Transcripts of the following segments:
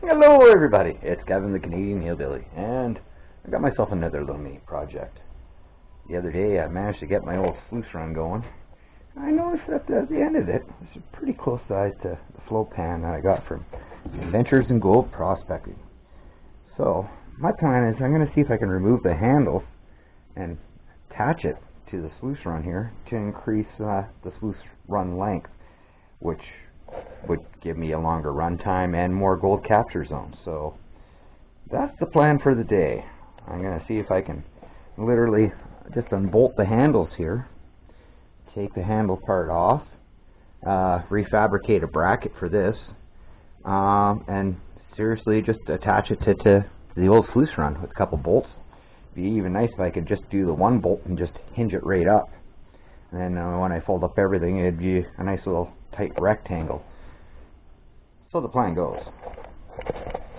Hello everybody, it's Gavin the Canadian Hillbilly, and I got myself another little mini project. The other day I managed to get my old sluice run going. I noticed that the end of it was pretty close size to the flow pan that I got from Adventures in Gold Prospecting. So my plan is I'm going to see if I can remove the handle and attach it to the sluice run here to increase the sluice run length, which would give me a longer run time and more gold capture zones. So that's the plan for the day. I'm going to see if I can literally just unbolt the handles here, take the handle part off, refabricate a bracket for this, and seriously just attach it to the old sluice run with a couple bolts. It'd be even nice if I could just do the one bolt and just hinge it right up. And then when I fold up everything, it'd be a nice little tight rectangle. So the plan goes.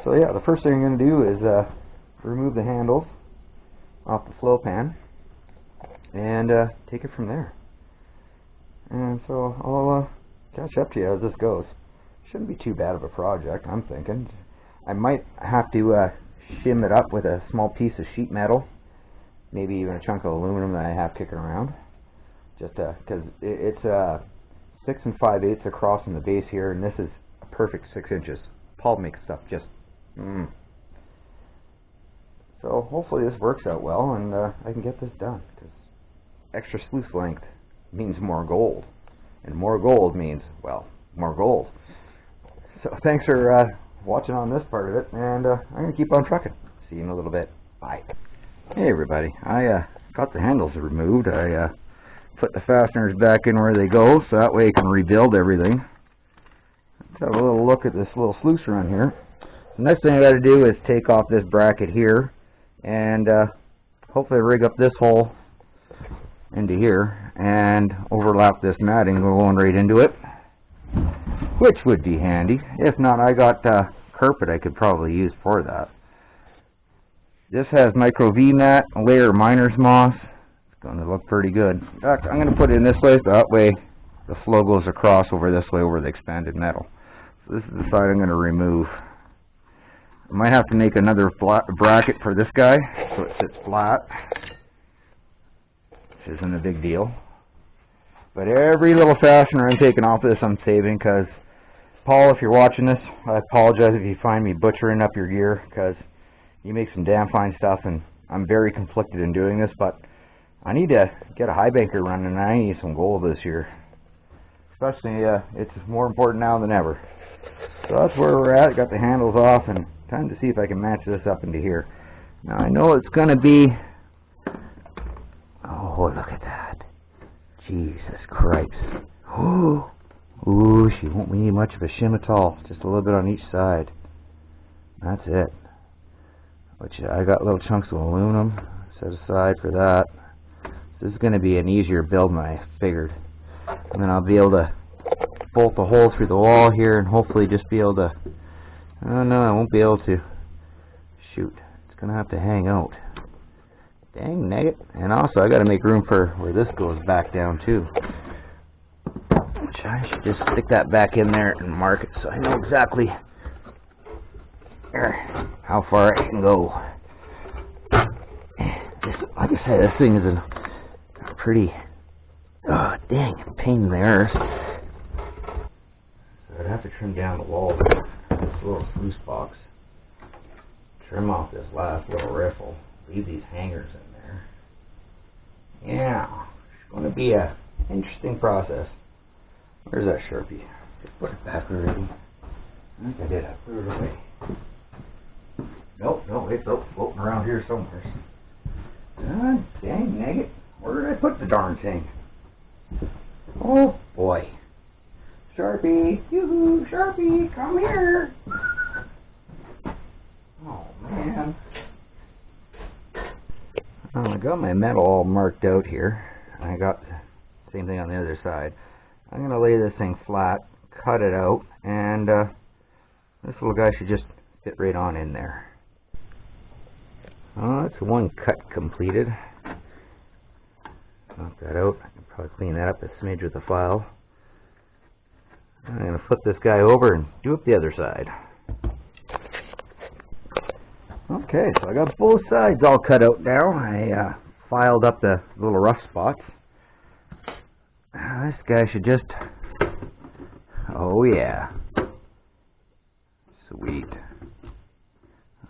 So yeah, the first thing I'm going to do is remove the handles off the flow pan and take it from there. And so I'll catch up to you as this goes. Shouldn't be too bad of a project, I'm thinking. I might have to shim it up with a small piece of sheet metal, maybe even a chunk of aluminum that I have kicking around. Just because it's 6 5/8 across in the base here, and this is a perfect 6 inches. Paul makes stuff just So hopefully this works out well, and I can get this done, because extra sluice length means more gold, and more gold means, well, more gold. So thanks for watching on this part of it, and I'm going to keep on trucking. See you in a little bit. Bye. Hey everybody, I got the handles removed. I put the fasteners back in where they go, so that way I can rebuild everything. Let's have a little look at this little sluice run here. The next thing I got to do is take off this bracket here, and hopefully rig up this hole into here, and overlap this matting going right into it, which would be handy. If not, I got carpet I could probably use for that. This has micro V-mat, a layer of miner's moss. Going to look pretty good. In fact, I'm going to put it in this way, so that way the flow goes across over this way over the expanded metal. So this is the side I'm going to remove. I might have to make another bracket for this guy so it sits flat, which isn't a big deal. But every little fastener I'm taking off this I'm saving, because Paul, if you're watching this, I apologize if you find me butchering up your gear, because you make some damn fine stuff, and I'm very conflicted in doing this, but I need to get a high banker running, and I need some gold this year. Especially, it's more important now than ever. So that's where we're at. Got the handles off, and time to see if I can match this up into here. Now I know it's going to be... Oh, look at that. Jesus Christ. Ooh, she won't need much of a shim at all. Just a little bit on each side. That's it. Which I got little chunks of aluminum set aside for that. This is going to be an easier build than I figured. And then I'll be able to bolt the hole through the wall here and hopefully just be able to... Oh no, I won't be able to. Shoot, it's going to have to hang out. Dang nugget. And also I got to make room for where this goes back down too. Which I should just stick that back in there and mark it so I know exactly how far I can go. Like I said, this thing is a pretty, dang, pain in the arse. So I'd have to trim down the wall of this little sluice box. Trim off this last little riffle. Leave these hangers in there. Yeah, it's going to be a interesting process. Where's that Sharpie? Just put it back already. I think I did. I put it away. Nope, it's floating around here somewhere. God dang nugget. Where did I put the darn thing? Oh boy. Sharpie! Yoo-hoo! Sharpie! Come here! Oh man. I got my metal all marked out here. I got the same thing on the other side. I'm going to lay this thing flat, cut it out, and this little guy should just fit right on in there. That's one cut completed. Knock that out. I can probably clean that up a smidge with a file. I'm going to flip this guy over and do up the other side. Okay, so I got both sides all cut out now. I filed up the little rough spots. This guy should just... Oh yeah. Sweet.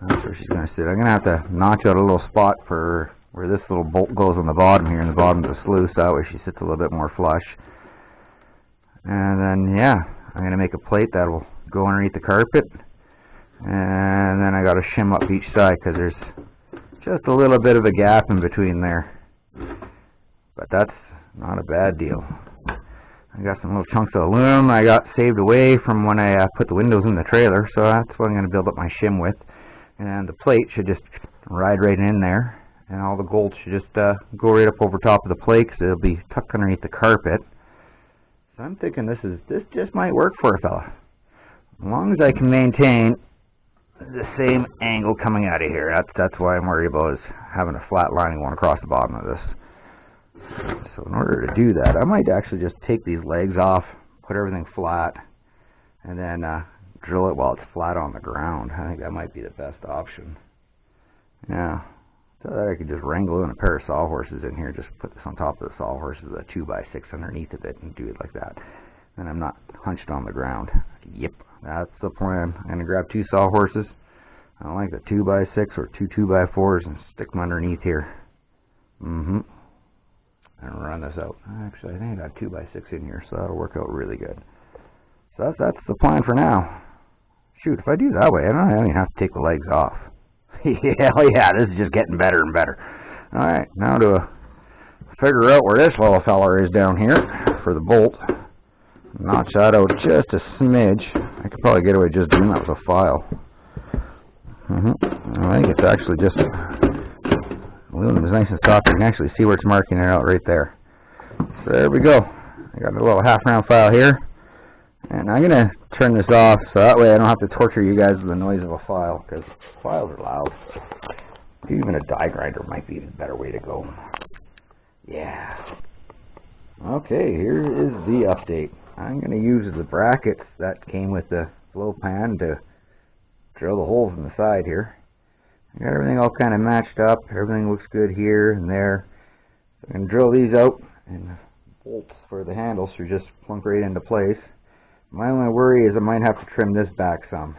That's where she's going to sit. I'm going to have to notch out a little spot for where this little bolt goes on the bottom here, in the bottom of the sluice. That way she sits a little bit more flush. And then, yeah, I'm going to make a plate that will go underneath the carpet. And then I got to shim up each side because there's just a little bit of a gap in between there. But that's not a bad deal. I got some little chunks of aluminum I got saved away from when I put the windows in the trailer, so that's what I'm going to build up my shim with. And the plate should just ride right in there, and all the gold should just go right up over top of the plate because it'll be tucked underneath the carpet. So I'm thinking this just might work for a fella. As long as I can maintain the same angle coming out of here. That's why I'm worried about is having a flat lining going across the bottom of this. So in order to do that, I might actually just take these legs off, put everything flat, and then drill it while it's flat on the ground. I think that might be the best option. Yeah, so that I could just wrangle in a pair of sawhorses in here, just put this on top of the sawhorses, a 2x6 underneath of it, and do it like that. And I'm not hunched on the ground. Yep, that's the plan. I'm going to grab 2 sawhorses. I like the 2x6 or 2 2x4s and stick them underneath here. And run this out. Actually, I think I got 2x6 in here, so that'll work out really good. So that's the plan for now. Shoot, if I do that way, I don't even have to take the legs off. Hell yeah, this is just getting better and better. Alright, now to figure out where this little fella is down here for the bolt. Notch that out just a smidge. I could probably get away just doing that with a file. I think it's actually just... aluminum is nice and soft. You can actually see where it's marking it out right there. So there we go. I got a little half-round file here. And I'm going to turn this off so that way I don't have to torture you guys with the noise of a file, because files are loud. Even a die grinder might be a better way to go. Yeah. Okay, here is the update. I'm going to use the brackets that came with the flow pan to drill the holes in the side here. I got everything all kind of matched up. Everything looks good here and there. So I'm going to drill these out, and the bolts for the handles should just plunk right into place. My only worry is I might have to trim this back some.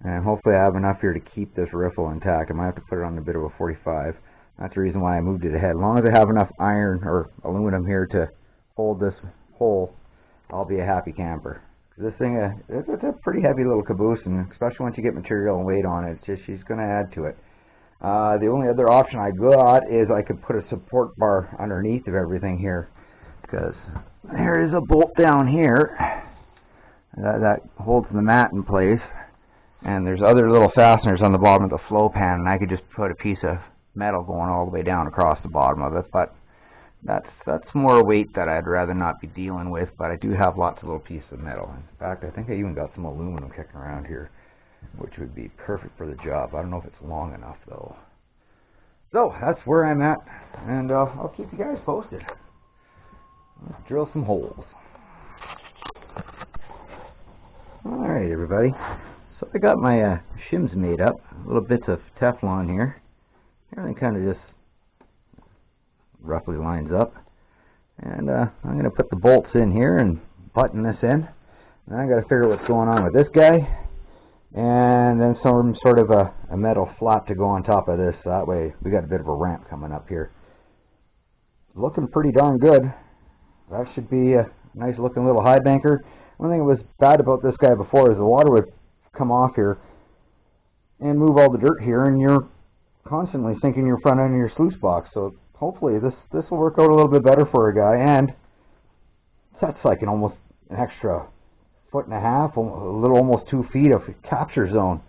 And hopefully I have enough here to keep this riffle intact. I might have to put it on a bit of a 45. That's the reason why I moved it ahead. As long as I have enough iron or aluminum here to hold this hole, I'll be a happy camper. This thing, it's a pretty heavy little caboose, and especially once you get material and weight on it, she's going to add to it. The only other option I got is I could put a support bar underneath of everything here, because there is a bolt down here that holds the mat in place, and there's other little fasteners on the bottom of the flow pan, and I could just put a piece of metal going all the way down across the bottom of it, but that's more weight that I'd rather not be dealing with, but I do have lots of little pieces of metal. In fact, I think I even got some aluminum kicking around here, which would be perfect for the job. I don't know if it's long enough, though. So, that's where I'm at, and I'll keep you guys posted. Let's drill some holes. Alright, everybody. So I got my shims made up, little bits of Teflon here. Everything kind of just roughly lines up, and I'm going to put the bolts in here and button this in. Now I got to figure what's going on with this guy, and then some sort of a metal flap to go on top of this, so that way we got a bit of a ramp coming up here. Looking pretty darn good. That should be a nice looking little high banker. One thing that was bad about this guy before is the water would come off here and move all the dirt here, and you're constantly sinking your front end of your sluice box. So hopefully this will work out a little bit better for a guy, and that's like an extra 1.5 feet, a little almost 2 feet of capture zone.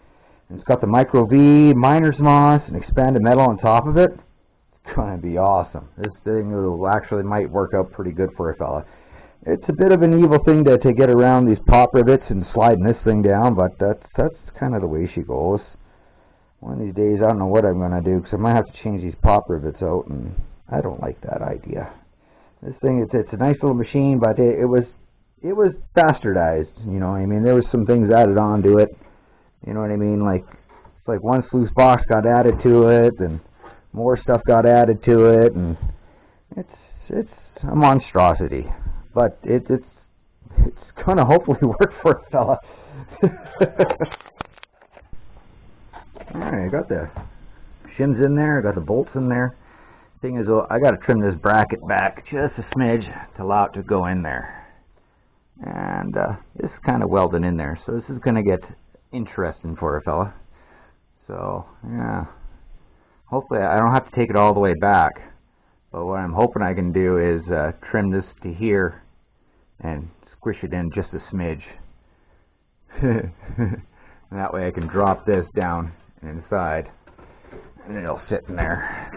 And it's got the micro V, miner's moss, and expanded metal on top of it. It's going to be awesome. This thing will actually might work out pretty good for a fella. It's a bit of an evil thing to get around these pop rivets and sliding this thing down, but that's kind of the way she goes. One of these days, I don't know what I'm going to do, because I might have to change these pop rivets out, and I don't like that idea. This thing, it's a nice little machine, but it was bastardized, you know what I mean? There was some things added on to it, you know what I mean? Like, It's like one sluice box got added to it, and more stuff got added to it, and it's a monstrosity. But it's gonna hopefully work for a fella. Alright, I got the shims in there, I got the bolts in there. Thing is, I got to trim this bracket back just a smidge to allow it to go in there. And this is kind of welded in there, so this is going to get interesting for a fella. So, yeah. Hopefully I don't have to take it all the way back. But what I'm hoping I can do is trim this to here and squish it in just a smidge. And that way I can drop this down inside and it'll fit in there.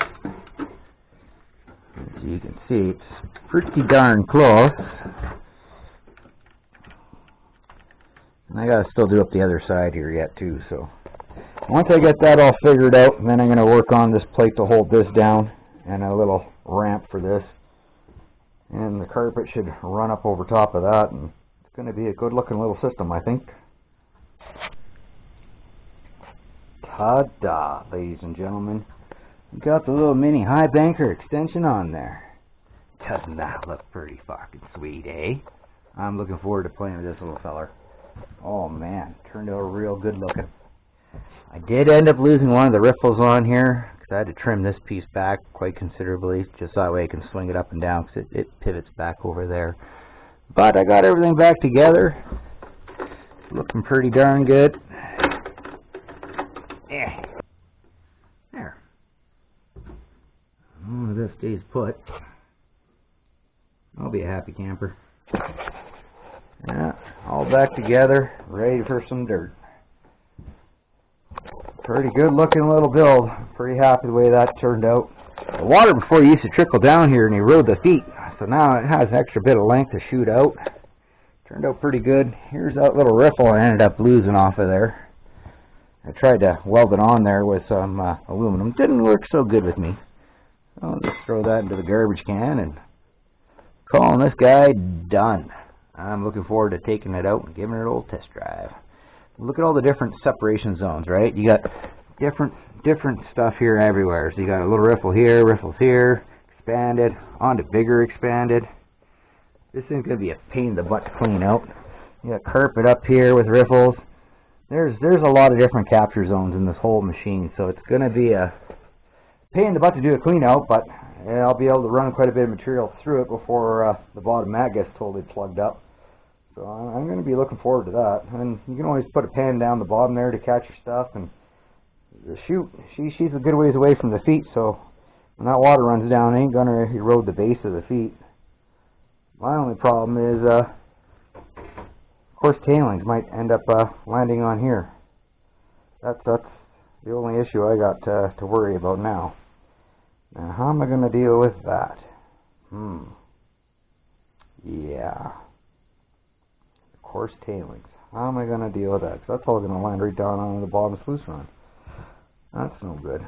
As you can see, it's pretty darn close. And I gotta still do up the other side here yet too, so once I get that all figured out, then I'm gonna work on this plate to hold this down and a little ramp for this. And the carpet should run up over top of that, and it's gonna be a good looking little system, I think. Ta-da, ladies and gentlemen. We got the little mini high banker extension on there. Doesn't that look pretty fucking sweet, eh? I'm looking forward to playing with this little feller. Oh man, turned out real good looking. I did end up losing one of the riffles on here because I had to trim this piece back quite considerably, just that way I can swing it up and down because it pivots back over there. But I got everything back together. Looking pretty darn good. Yeah. There. Oh, this stays put. I'll be a happy camper. Yeah, all back together, ready for some dirt. Pretty good looking little build. Pretty happy the way that turned out. The water before used to trickle down here and erode the feet, so now it has an extra bit of length to shoot out. Turned out pretty good. Here's that little riffle I ended up losing off of there. I tried to weld it on there with some aluminum. Didn't work so good with me. I'll just throw that into the garbage can and calling this guy done. I'm looking forward to taking it out and giving it a little test drive. Look at all the different separation zones, right? You got different stuff here everywhere. So you got a little riffle here, riffles here, expanded, onto bigger expanded. This thing's going to be a pain in the butt to clean out. You got carpet up here with riffles. There's a lot of different capture zones in this whole machine, so it's going to be a pain in the butt to do a clean out, but I'll be able to run quite a bit of material through it before the bottom mat gets totally plugged up. So I'm going to be looking forward to that. And you can always put a pan down the bottom there to catch your stuff. And the chute, she's a good ways away from the feet, so when that water runs down, it ain't going to erode the base of the feet. My only problem is coarse tailings might end up landing on here. That's the only issue I got to worry about now. Now, how am I going to deal with that? Yeah. Coarse tailings. How am I going to deal with that? 'Cause that's all going to land right down on the bottom sluice run. That's no good.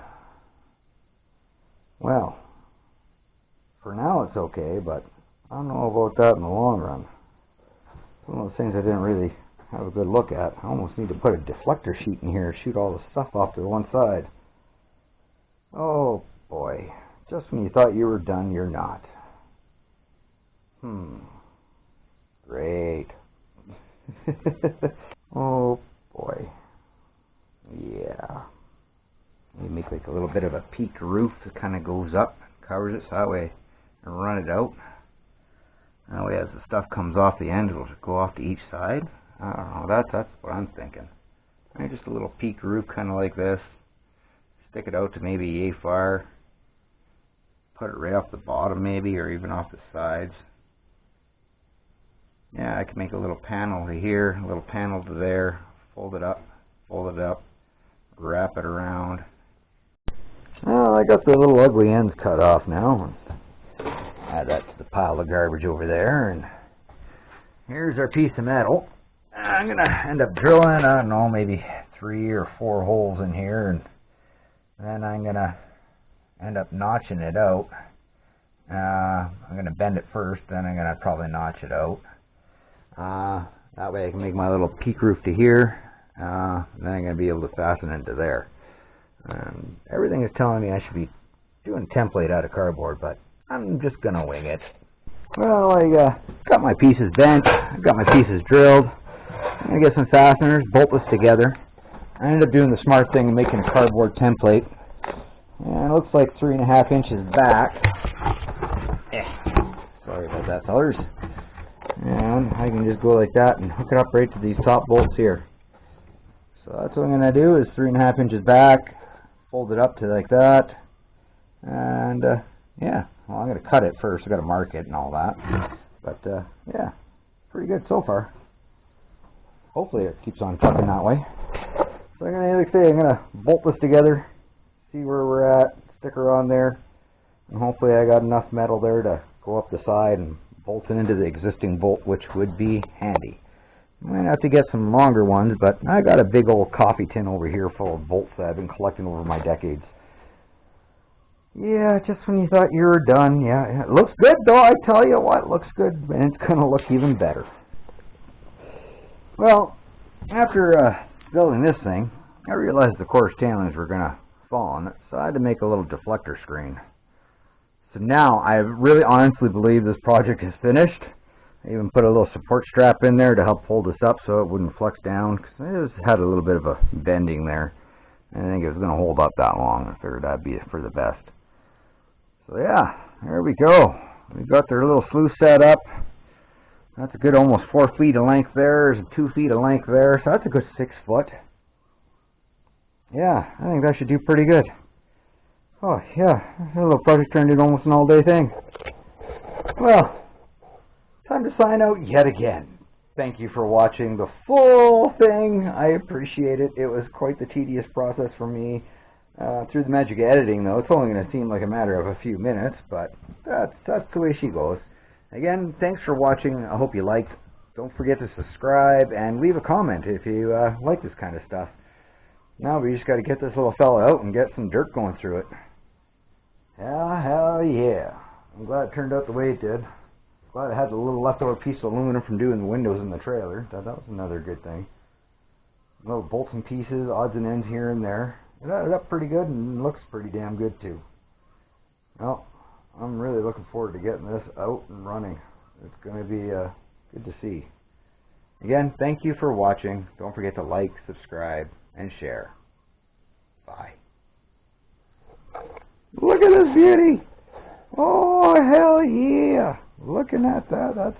Well, for now it's okay, but I don't know about that in the long run. One of those things I didn't really have a good look at. I almost need to put a deflector sheet in here, shoot all the stuff off to one side. Oh boy, just when you thought you were done, you're not. Great. Oh boy. Yeah. You make like a little bit of a peaked roof that kind of goes up, covers it, so that way and run it out. That way as the stuff comes off the end, it'll just go off to each side. I don't know, that's what I'm thinking. Maybe just a little peaked roof kind of like this. Stick it out to maybe yay far. Put it right off the bottom maybe, or even off the sides. Yeah, I can make a little panel to here, a little panel to there, fold it up, wrap it around. Well, I got the little ugly ends cut off now. Add that to the pile of garbage over there, and here's our piece of metal. I'm going to end up drilling, I don't know, maybe 3 or 4 holes in here, and then I'm going to end up notching it out. I'm going to bend it first, then I'm going to probably notch it out. That way I can make my little peak roof to here, then I'm going to be able to fasten it into there. Everything is telling me I should be doing a template out of cardboard, but I'm just going to wing it. Well, I got my pieces bent, I got my pieces drilled. I'm going to get some fasteners, bolt this together. I ended up doing the smart thing and making a cardboard template. And it looks like 3.5 inches back. Sorry about that, fellers. And I can just go like that and hook it up right to these top bolts here. So that's what I'm going to do, is 3.5 inches back, fold it up to like that. And yeah, well, I'm going to cut it first. I've got to mark it and all that. But yeah, pretty good so far. Hopefully it keeps on tucking that way. So I'm going to bolt this together, see where we're at, stick her on there, and hopefully I got enough metal there to go up the side and bolt it into the existing bolt, which would be handy. I might have to get some longer ones, but I got a big old coffee tin over here full of bolts that I've been collecting over my decades. Yeah, just when you thought you were done, yeah, it looks good though, I tell you what, it looks good, and it's going to look even better. Well, after building this thing, I realized the coarse taillings were going to fall on it, so I had to make a little deflector screen. So now I really honestly believe this project is finished. I even put a little support strap in there to help hold this up so it wouldn't flex down, because it had a little bit of a bending there. I didn't think it was going to hold up that long. I figured that'd be for the best. So yeah, there we go. We got their little sluice set up. That's a good almost 4 feet of length there. There's 2 feet of length there, so that's a good 6 foot. Yeah, I think that should do pretty good. Oh yeah, that little project turned into almost an all-day thing. Well, time to sign out yet again. Thank you for watching the full thing. I appreciate it. It was quite the tedious process for me. Through the magic of editing, though, it's only going to seem like a matter of a few minutes, but that's the way she goes. Again, thanks for watching. I hope you liked. Don't forget to subscribe and leave a comment if you like this kind of stuff. Now we just got to get this little fella out and get some dirt going through it. Yeah, hell yeah. I'm glad it turned out the way it did. Glad I had a little leftover piece of aluminum from doing the windows in the trailer. That was another good thing. Little bolts and pieces, odds and ends here and there. It added up pretty good and looks pretty damn good too. Well, I'm really looking forward to getting this out and running. It's going to be good to see. Again, thank you for watching. Don't forget to like, subscribe, and share. Bye. Look at this beauty! Oh, hell yeah! Looking at that, that's...